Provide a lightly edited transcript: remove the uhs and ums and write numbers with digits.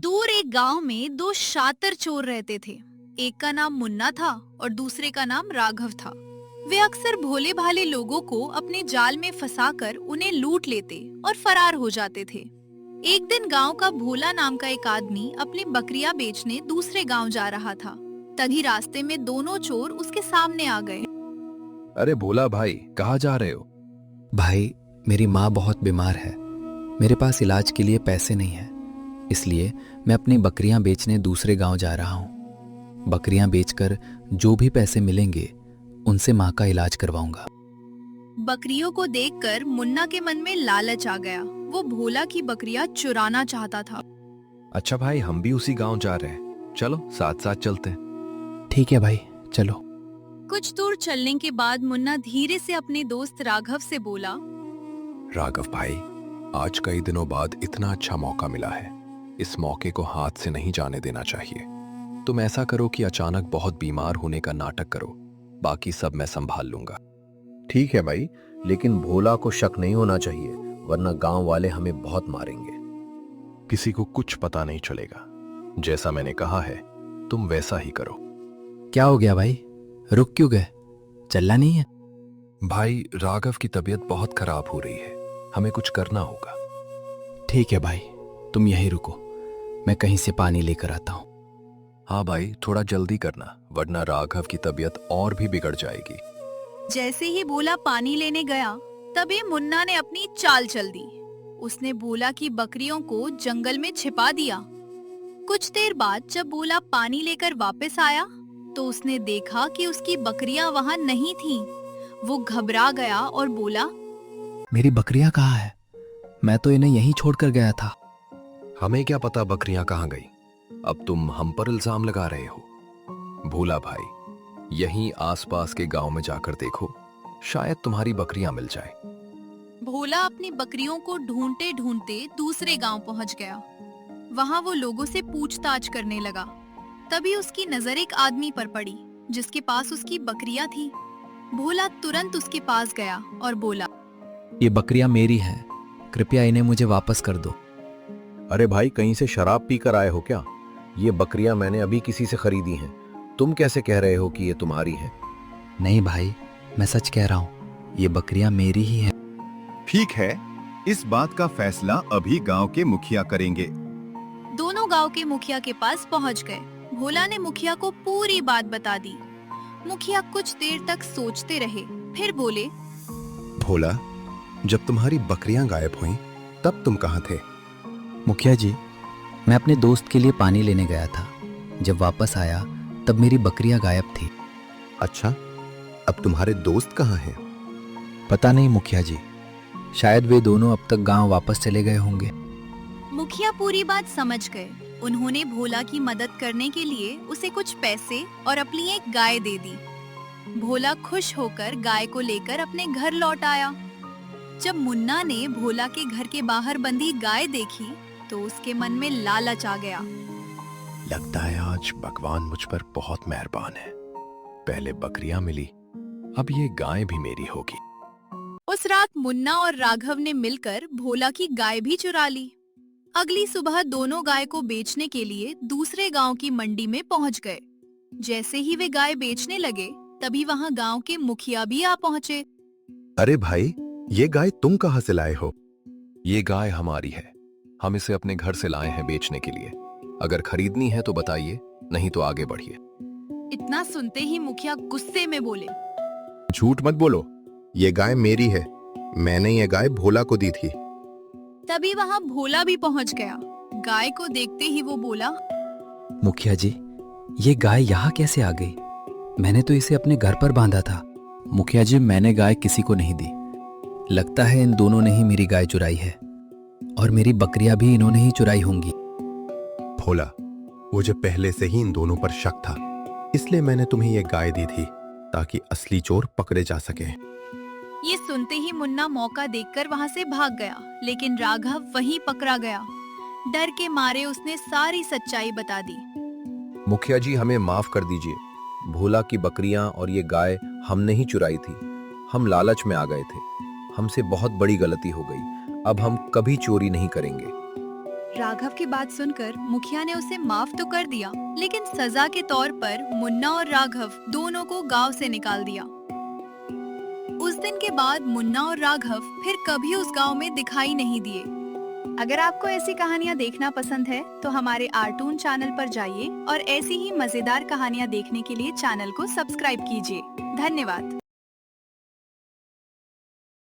दूर एक गांव में दो शातिर चोर रहते थे। एक का नाम मुन्ना था और दूसरे का नाम राघव था। वे अक्सर भोले भाले लोगों को अपने जाल में फंसाकर उन्हें लूट लेते और फरार हो जाते थे। एक दिन गांव का भोला नाम का एक आदमी अपनी बकरियां बेचने दूसरे गांव जा रहा था। तभी रास्ते में दोनों चोर उसके सामने आ गए। अरे भोला भाई, कहाँ जा रहे हो? भाई, मेरी माँ बहुत बीमार है। मेरे पास इलाज के लिए पैसे नहीं है, इसलिए मैं अपनी बकरियां बेचने दूसरे गांव जा रहा हूँ। बकरियां बेचकर जो भी पैसे मिलेंगे उनसे माँ का इलाज करवाऊंगा। बकरियों को देखकर मुन्ना के मन में लालच आ गया। वो भोला की बकरियां चुराना चाहता था। अच्छा भाई, हम भी उसी गांव जा रहे हैं, चलो साथ साथ चलते हैं। ठीक है भाई, चलो। कुछ दूर चलने के बाद मुन्ना धीरे से अपने दोस्त राघव से बोला, राघव भाई, आज कई दिनों बाद इतना अच्छा मौका मिला है, इस मौके को हाथ से नहीं जाने देना चाहिए। तुम ऐसा करो कि अचानक बहुत बीमार होने का नाटक करो, बाकी सब मैं संभाल लूंगा। ठीक है भाई, लेकिन भोला को शक नहीं होना चाहिए, वरना गांव वाले हमें बहुत मारेंगे। किसी को कुछ पता नहीं चलेगा। जैसा मैंने कहा है, तुम वैसा ही करो। क्या हो गया भाई, रुक क्यों गए? चलना नहीं है? भाई, राघव की तबीयत बहुत खराब हो रही है, हमें कुछ करना होगा। ठीक है भाई, तुम यहीं रुको, मैं कहीं से पानी लेकर आता हूँ। हाँ भाई, थोड़ा जल्दी करना, वरना राघव की तबीयत और भी बिगड़ जाएगी। जैसे ही भोला पानी लेने गया, तभी मुन्ना ने अपनी चाल चल दी। उसने भोला की बकरियों को जंगल में छिपा दिया। कुछ देर बाद जब भोला पानी लेकर वापस आया, तो उसने देखा कि उसकी बकरियां वहां नहीं थीं। वो घबरा गया और बोला, मेरी बकरियां कहाँ है? मैं तो इन्हें यहीं छोड़कर गया था। हमें क्या पता बकरियां कहाँ गई? अब तुम हम पर इल्जाम लगा रहे हो। भोला भाई, यहीं आसपास के गांव में जाकर देखो, शायद तुम्हारी बकरियां मिल जाए। भोला अपनी बकरियों को ढूंढते ढूंढते दूसरे गांव पहुंच गया। वहां वो लोगों से पूछताछ करने लगा। तभी उसकी नजर एक आदमी पर पड़ी, जिसके पास उसकी बकरियां थी। भोला तुरंत उसके पास गया और बोला, ये बकरियां मेरी हैं, कृपया इन्हें मुझे वापस कर दो। अरे भाई, कहीं से शराब पीकर आए हो क्या? ये बकरियां मैंने अभी किसी से खरीदी हैं। तुम कैसे कह रहे हो कि ये तुम्हारी है? नहीं भाई, मैं सच कह रहा हूँ, ये बकरियां मेरी ही हैं। ठीक है, इस बात का फैसला अभी गांव के मुखिया करेंगे। दोनों गांव के मुखिया के पास पहुंच गए। भोला ने मुखिया को पूरी बात बता दी। मुखिया कुछ देर तक सोचते रहे, फिर बोले, भोला, जब तुम्हारी बकरियां गायब हुईं, तब तुम कहाँ थे? मुखिया जी, मैं अपने दोस्त के लिए पानी लेने गया था। जब वापस आया तब मेरी बकरियां गायब थी। अच्छा, अब तुम्हारे दोस्त कहाँ हैं? पता नहीं मुखिया जी, शायद वे दोनों अब तक गांव वापस चले गए होंगे। मुखिया पूरी बात समझ गए। उन्होंने भोला की मदद करने के लिए उसे कुछ पैसे और अपनी एक गाय दे दी। भोला खुश होकर गाय को लेकर अपने घर लौट आया। जब मुन्ना ने भोला के घर के बाहर बंधी गाय देखी, तो उसके मन में लालच आ गया। लगता है आज भगवान मुझ पर बहुत मेहरबान है। पहले बकरियां मिली, अब ये गाय भी मेरी होगी। उस रात मुन्ना और राघव ने मिलकर भोला की गाय भी चुरा ली। अगली सुबह दोनों गाय को बेचने के लिए दूसरे गांव की मंडी में पहुंच गए। जैसे ही वे गाय बेचने लगे, तभी वहां गांव के मुखिया भी आ पहुंचे। अरे भाई, ये गाय तुम कहाँ से लाए हो? ये गाय हमारी है, हम इसे अपने घर से लाए हैं बेचने के लिए। अगर खरीदनी है तो बताइए, नहीं तो आगे बढ़िए। इतना सुनते ही मुखिया गुस्से में बोले, झूठ मत बोलो, ये गाय मेरी है। मैंने ये गाय भोला को दी थी। तभी वहां भोला भी पहुंच गया। गाय को देखते ही वो बोला, मुखिया जी, ये गाय यहाँ कैसे आ गई? मैंने तो इसे अपने घर पर बांधा था। मुखिया जी, मैंने गाय किसी को नहीं दी। लगता है इन दोनों ने ही मेरी गाय चुराई है, और मेरी बकरियां भी इन्होंने ही चुराई होंगी। भोला, मुझे पहले से ही इन दोनों पर शक था, इसलिए मैंने तुम्हें ये गाय दी थी ताकि असली चोर पकड़े जा सके। ये सुनते ही मुन्ना मौका देखकर वहां से भाग गया, लेकिन राघव वहीं पकड़ा गया। डर के मारे उसने सारी सच्चाई बता दी। मुखिया जी, हमें माफ कर दीजिए। भोला की बकरियां और ये गाय हमने ही चुराई थी। हम लालच में आ गए थे। हमसे बहुत बड़ी गलती हो गई। अब हम कभी चोरी नहीं करेंगे। राघव की बात सुनकर मुखिया ने उसे माफ तो कर दिया, लेकिन सजा के तौर पर मुन्ना और राघव दोनों को गांव से निकाल दिया। उस दिन के बाद मुन्ना और राघव फिर कभी उस गांव में दिखाई नहीं दिए। अगर आपको ऐसी कहानियाँ देखना पसंद है तो हमारे आर्टून चैनल पर जाइए और ऐसी ही मजेदार कहानियाँ देखने के लिए चैनल को सब्सक्राइब कीजिए। धन्यवाद।